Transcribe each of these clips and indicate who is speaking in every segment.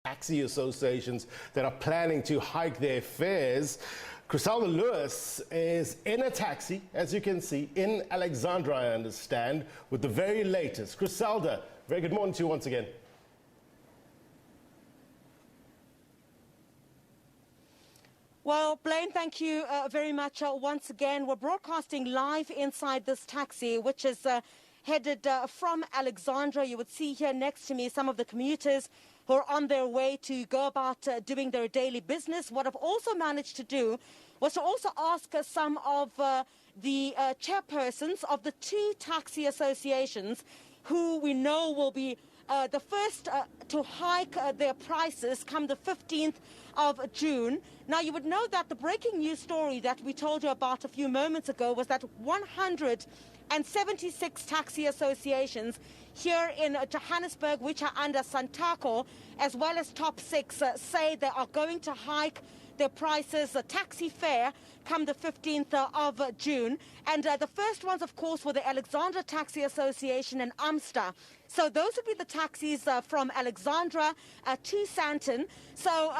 Speaker 1: taxi associations that are planning to hike their fares. Griselda Lewis is in a taxi, as you can see, in Alexandra, I understand, with the very latest. Griselda, very good morning to you once again.
Speaker 2: Well, Blaine, thank you very much once again. We're broadcasting live inside this taxi, which is headed from Alexandra. You would see here next to me some of the commuters who are on their way to go about doing their daily business. What I've also managed to do was to also ask some of the chairpersons of the two taxi associations who we know will be the first to hike their prices come the 15th of June. Now, you would know that the breaking news story that we told you about a few moments ago was that 176 taxi associations here in Johannesburg, which are under Santaco, as well as Top 6, say they are going to hike their prices, a taxi fare, come the 15th of June. And the first ones, of course, were the Alexandra Taxi Association and Amster. So those would be the taxis from Alexandra to Sandton. So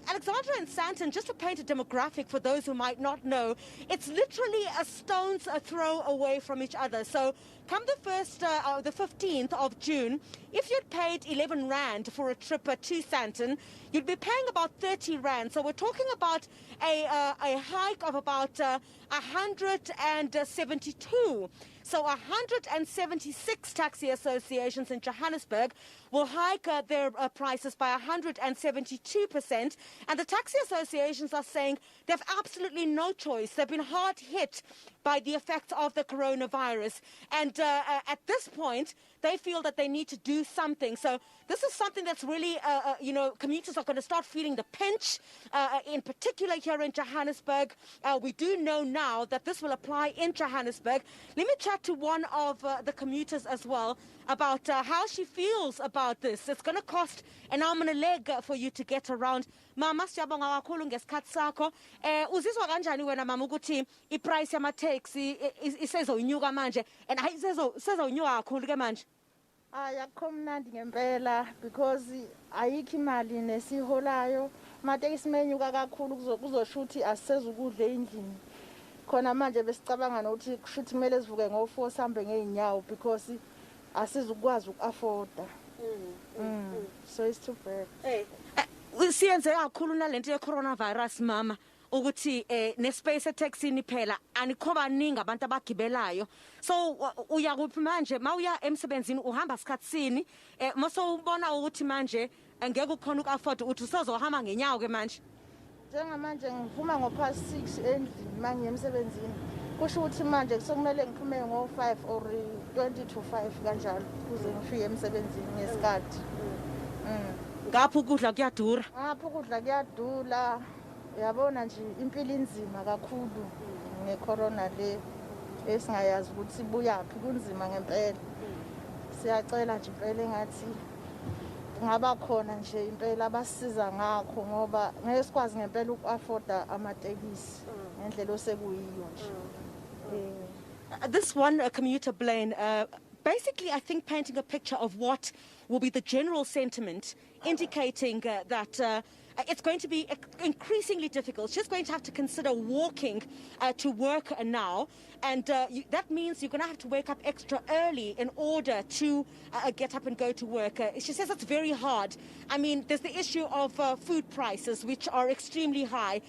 Speaker 2: Alexandra and Sandton, just to paint a demographic for those who might not know, it's literally a stone's throw away from each other. So come the 15th of June, if you'd paid 11 Rand for a trip to Sandton, you'd be paying about 30 Rand. So we're talking about a hike of about 172. So 176 taxi associations in Johannesburg will hike their prices by 172%. And the taxi associations are saying they have absolutely no choice. They've been hard hit by the effects of the coronavirus. And at this point, they feel that they need to do something. So this is something that's really, commuters are going to start feeling the pinch, in particular here in Johannesburg. We do know now that this will apply in Johannesburg. Let me chat to one of the commuters as well about how she feels about this. It's going to cost an arm and a leg for you to get around. Mama, siyabonga kakhulu ngesikhathi sakho. Uzizwa kanjani wena mama ukuthi iprice yama-taxi isezonyuka manje and isezonyuka kakhulu ke manje?
Speaker 3: Akukho mnandi ngempela because ayikho imali nesiholayo. Amatekisi menyuka kakhulu kuzosho ukuthi asisezukudla endlini. Khona manje besicabanga nokuthi kushuthi kumele sivuke ngo-4 sihambe ngeenyawo because asizukwazi uku-afforda. So it's too bad.
Speaker 2: Siyenze kakhulu nalento ye-coronavirus mama ukuthi nespace etaxini phela anikho baningi abantu abagibelayo. So uyakuphi manje mawuya emsebenzini uhamba isikhathi sini mase ubona ukuthi manje angeke ukhona uku-afford uthi usozohamba ngenyawo ke manje?
Speaker 3: Njengamanje ngivuma ngo-6 endlini manje emsebenzini. Kusho ukuthi manje sekumele ngiphume ngo-5 or 20 to 5 kanjalo ukuze ngifike emsebenzini ngesikhathi.
Speaker 2: Ngapho ukudla kuyadura?
Speaker 3: Ngapho ukudla kuyadula. Uyabona nje impilo inzima kakhulu ngecorona le esingayazi ukuthi sibuyaphi, kunzima ngempela. Siyacela nje impela engathi ngaba khona nje impela abasiza ngakho ngoba ngeke sikwazi ngempela uku-afforda amatekisi ngendlela osekuyiyo nje.
Speaker 2: This one commuter, Blaine, basically I think painting a picture of what will be the general sentiment, indicating that it's going to be increasingly difficult. She's going to have to consider walking to work now, and that means you're going to have to wake up extra early in order to get up and go to work. She says it's very hard. I mean, there's the issue of food prices, which are extremely high.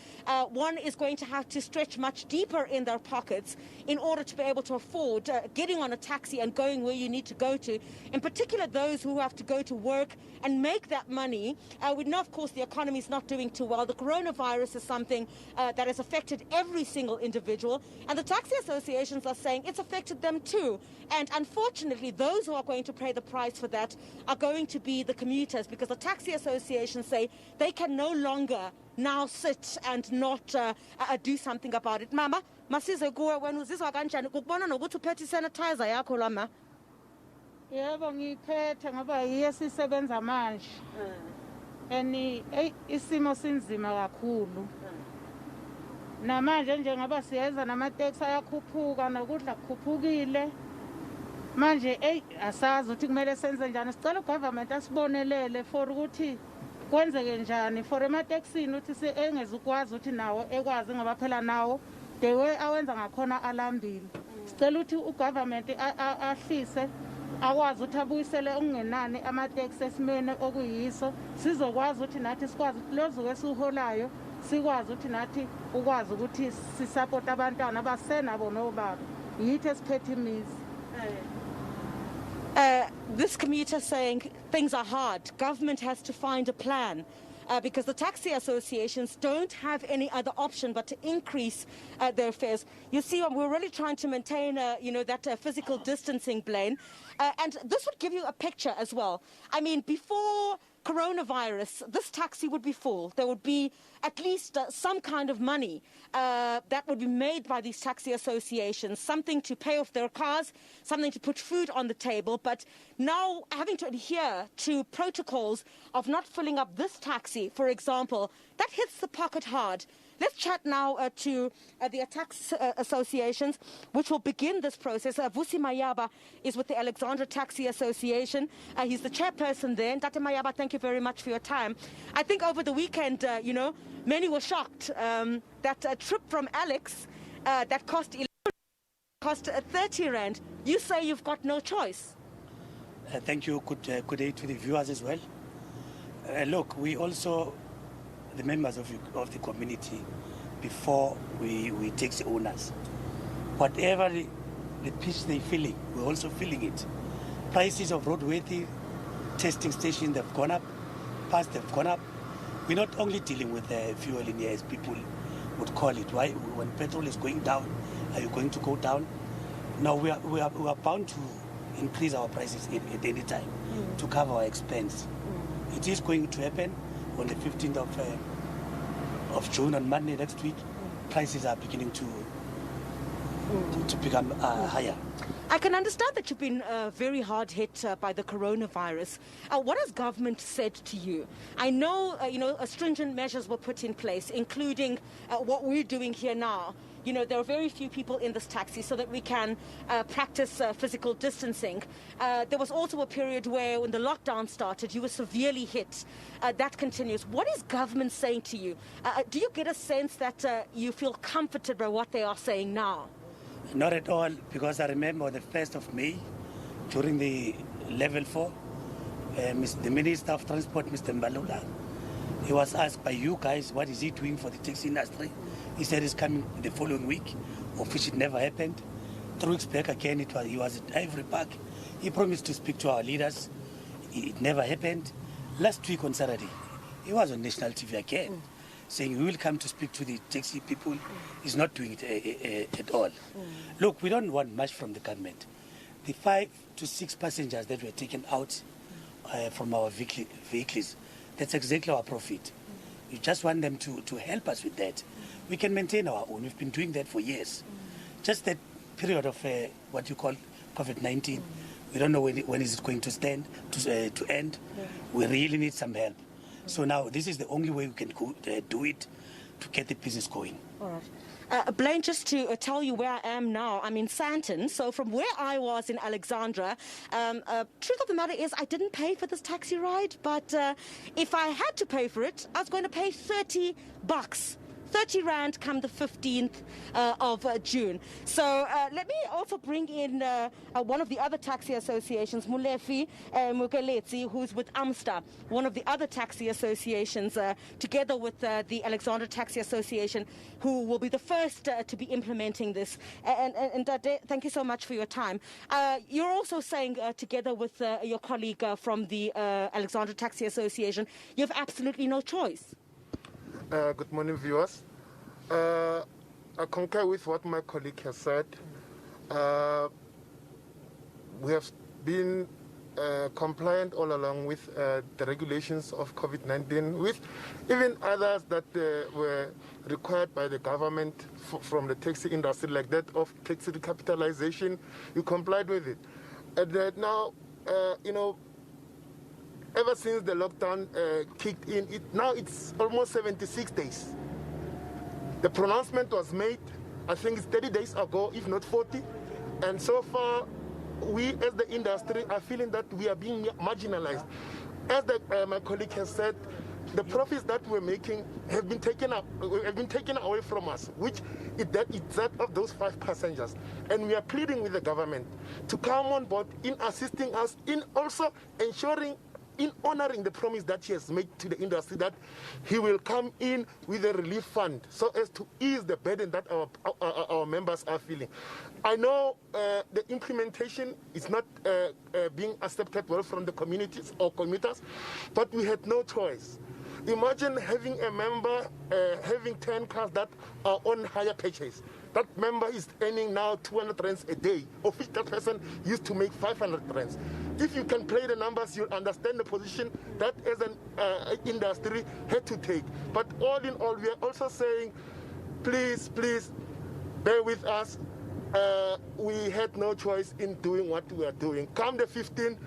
Speaker 2: One is going to have to stretch much deeper in their pockets in order to be able to afford getting on a taxi and going where you need to go to. In particular, those who have to go to work and make that money. We know, of course, the economy is not doing too well. The coronavirus is something that has affected every single individual, and the taxi associations are saying it's affected them too. And unfortunately, those who are going to pay the price for that are going to be the commuters, because the taxi associations say they can no longer now sit and not do something about it. Mama, masize kuwe wena uzizwa kanjani ukubona nokuthi uphethe sanitizer yakho la ma?
Speaker 3: Yebo ngiphethe ngoba yiyo sisebenza manje. Isimo sinzima kakhulu. Namanje njengoba siyenza namateksi ayakhuphuka nokudla kukhuphukile. Manje asazi ukuthi kumele senze njani. Sicela ugovernment asibonelele for ukuthi kwenzeke njani for emateksini uthi engezukwazi ukuthi nawo ekwazi ngoba phela nawo the way awenza ngakhona alambile. Sicela ukuthi ugovernment ahlise akwazi ukuthi abuyisele okungenani amateksi esimene okuyiso sizokwazi ukuthi nathi sikwazi lozuke esiholayo sikwazi ukuthi nathi ukwazi ukuthi sisupport abantwana abasenabo nobaba yithi esiphethe imizi.
Speaker 2: This commuter saying things are hard. Government has to find a plan because the taxi associations don't have any other option but to increase their fares. You see, we're really trying to maintain, that physical distancing, Blaine. And this would give you a picture as well. I mean, before coronavirus, this taxi would be full. There would be at least some kind of money that would be made by these taxi associations, something to pay off their cars, something to put food on the table. But now having to adhere to protocols of not filling up this taxi, for example, that hits the pocket hard. Let's chat now to the tax associations, which will begin this process. Vusi Mayaba is with the Alexandra Taxi Association. He's the chairperson there. And Tate Mayaba, thank you very much for your time. I think over the weekend, many were shocked that a trip from Alex that cost 30 Rand, you say you've got no choice.
Speaker 4: Thank you. Good day to the viewers as well. Look, we also, the members of the community, before we taxi owners, whatever the pitch they're feeling, we're also feeling it. Prices of roadworthy testing stations have gone up, pass have gone up. We're not only dealing with fuel in here, as people would call it. Why? When petrol is going down, are you going to go down? No, we are bound to increase our prices at any time to cover our expense. It is going to happen on the 15th of June, on Monday next week. Prices are beginning to become higher.
Speaker 2: I can understand that you've been very hard hit by the coronavirus. What has government said to you? I know, stringent measures were put in place, including what we're doing here now. There are very few people in this taxi so that we can practice physical distancing. There was also a period where when the lockdown started, you were severely hit. That continues. What is government saying to you? Do you get a sense that you feel comforted by what they are saying now?
Speaker 4: Not at all, because I remember on the 1st of May, during the level 4, the Minister of Transport, Mr. Mbalula, he was asked by you guys, what is he doing for the taxi industry? He said he's coming the following week, of which it never happened. 3 weeks back again, he was at Ivory Park. He promised to speak to our leaders. It never happened. Last week on Saturday, he was on national TV again, saying we will come to speak to the taxi people. He's not doing it at all. Look, we don't want much from the government. The 5 to 6 passengers that were taken out from our vehicles, that's exactly our profit. We just want them to help us with that. We can maintain our own. We've been doing that for years. Just that period of what you call COVID-19, we don't know when is it going to end. We really need some help. So now this is the only way we can do it to get the business going.
Speaker 2: All right. Blaine, just to tell you where I am now, I'm in Sandton. So from where I was in Alexandra, truth of the matter is I didn't pay for this taxi ride, but if I had to pay for it, I was going to pay $30. 30 Rand come the 15th of June. So let me also bring in one of the other taxi associations, Mulefi Mukeletsi, who's with AMSTA, one of the other taxi associations, together with the Alexandra Taxi Association, who will be the first to be implementing this. And Dade, thank you so much for your time. You're also saying, together with your colleague from the Alexandra Taxi Association, you have absolutely no choice.
Speaker 5: Good morning, viewers. I concur with what my colleague has said. We have been compliant all along with the regulations of COVID-19, with even others that were required by the government from the taxi industry, like that of taxi recapitalization. We complied with it. And now, ever since the lockdown kicked in, now it's almost 76 days. The pronouncement was made, I think it's 30 days ago, if not 40. And so far, we as the industry are feeling that we are being marginalized. As my colleague has said, the profits that we're making have been taken away from us, which is that of those 5 passengers. And we are pleading with the government to come on board in assisting us in also ensuring, in honoring the promise that he has made to the industry, that he will come in with a relief fund so as to ease the burden that our members are feeling. I know the implementation is not being accepted well from the communities or commuters, but we had no choice. Imagine having a member having 10 cars that are on hire purchase. That member is earning now 200 rands a day, of which that person used to make 500 rands. If you can play the numbers, you'll understand the position that as an industry had to take. But all in all, we are also saying, please, please, bear with us. We had no choice in doing what we are doing. Come the 15th,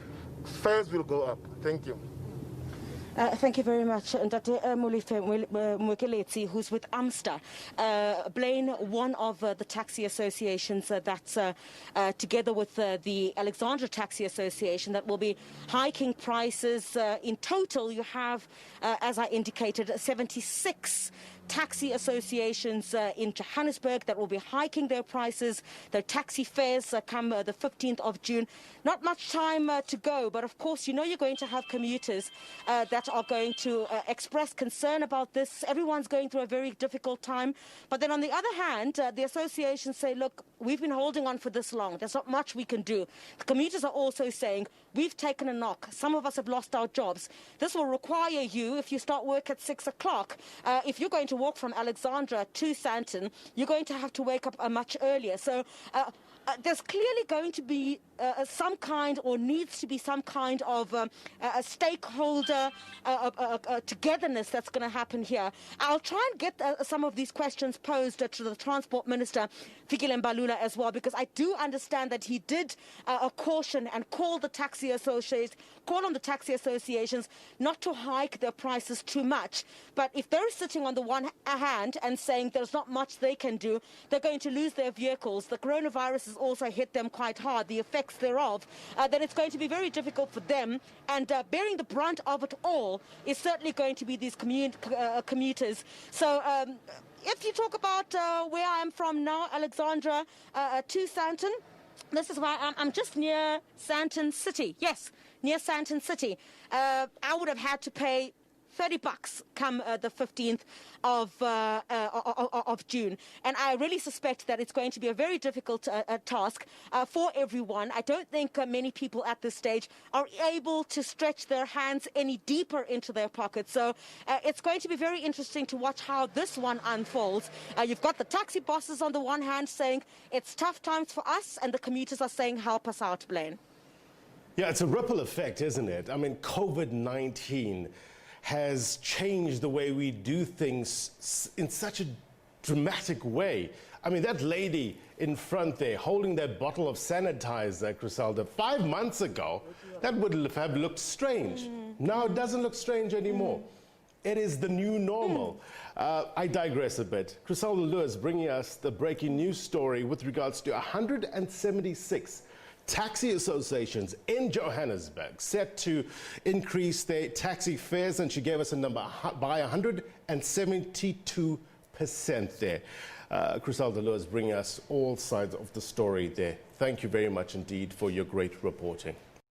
Speaker 5: fares will go up. Thank you.
Speaker 2: Thank you very much. Dr. Molefe Moekeletsi, who's with AMSTA. Blaine, one of the taxi associations that's together with the Alexandra Taxi Association that will be hiking prices. In total, you have, as I indicated, 76 taxi associations in Johannesburg that will be hiking their prices. Their taxi fares come the 15th of June. Not much time to go, but of course, you know you're going to have commuters that are going to express concern about this. Everyone's going through a very difficult time. But then on the other hand, the associations say, look, we've been holding on for this long. There's not much we can do. The commuters are also saying, we've taken a knock. Some of us have lost our jobs. This will require you, if you start work at 6 o'clock, if you're going to walk from Alexandra to Sandton, you're going to have to wake up much earlier. So there's clearly going to be some kind, or needs to be some kind of a stakeholder togetherness that's going to happen here. I'll try and get some of these questions posed to the Transport Minister, Fikile Mbalula, as well, because I do understand that he did caution and call on the taxi associations not to hike their prices too much. But if they're sitting on the one hand and saying there's not much they can do, they're going to lose their vehicles. The coronavirus has also hit them quite hard, the effects thereof, then it's going to be very difficult for them. And bearing the brunt of it all is certainly going to be these commuters. So if you talk about where I am from now, Alexandra to Sandton, this is why I'm just near Sandton City. Yes, near Sandton City. I would have had to pay $30 come the 15th of June. And I really suspect that it's going to be a very difficult task for everyone. I don't think many people at this stage are able to stretch their hands any deeper into their pockets. So it's going to be very interesting to watch how this one unfolds. You've got the taxi bosses on the one hand saying it's tough times for us, and the commuters are saying help us out, Blaine.
Speaker 1: Yeah, it's a ripple effect, isn't it? I mean, COVID-19 has changed the way we do things in such a dramatic way. I mean, that lady in front there holding that bottle of sanitizer, Griselda, 5 months ago, that would have looked strange. Now it doesn't look strange anymore. It is the new normal. I digress a bit. Griselda Lewis bringing us the breaking news story with regards to 176 taxi associations in Johannesburg set to increase their taxi fares, and she gave us a number by 172% there. Griselda Lewis bringing us all sides of the story there. Thank you very much indeed for your great reporting.